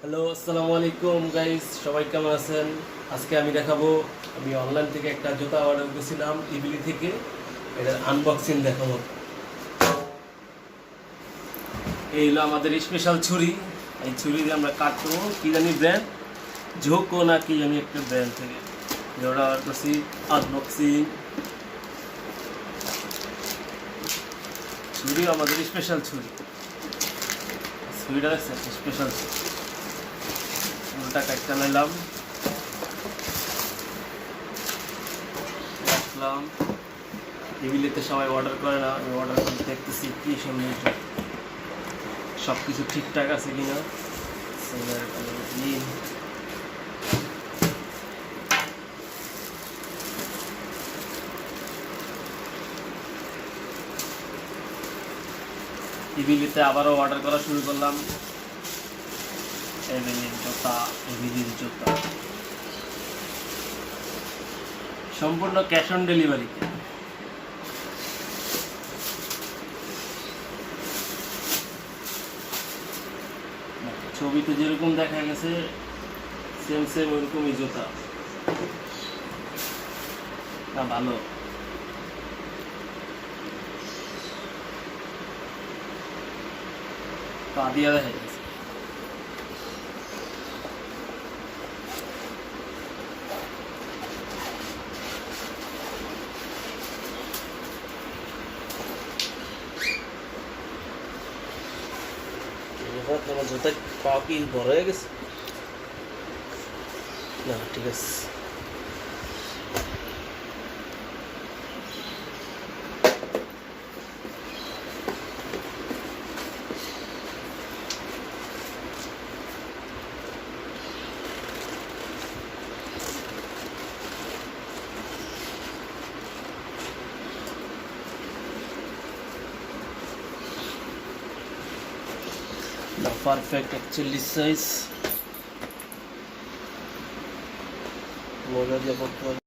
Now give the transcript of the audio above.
Hello, আসসালামু আলাইকুম guys, সবাই কেমন আছেন? আজকে আমি দেখাবো, আমি অনলাইন থেকে একটা জুতা অর্ডার করেছিলাম ইবিলি থেকে। এটার আনবক্সিং দেখাবো। এই হলো আমাদের স্পেশাল ছুরি। এই ছুরি দিয়ে আমরা কাটবো, কি জানি ব্র্যান্ড, ঝোকো না কি জানি একটা ব্র্যান্ড থেকে যেটা অর্ডার করছি। আনবক্সিং ছুরি, আমাদের স্পেশাল ছুরি। ছুরিটা আছে স্পেশাল ছুরি। উল্টা কাটটা নিলাম, রাখলাম। টেবিলেতে সবাই অর্ডার করে না, আমি অর্ডার করে দেখতেছি কি সুন্দর, সব কিছু ঠিকঠাক আছে কিনা। টেবিলেতে আবারও অর্ডার করা শুরু করলাম। এভিলির জুতা, এভিলির জুতা সম্পূর্ণ ক্যাশ অন ডেলিভারিতে। ছবিতে যেরকম দেখা গেছে সেম সেম ওইরকমই জুতা। না ভালো, পা দিয়া দেখা গেছে। তোমার জুতা পা কি বড় হয়ে গেছে? না ঠিক আছে। The perfect actually size. মোজা দিয়ে পড়তে হবে।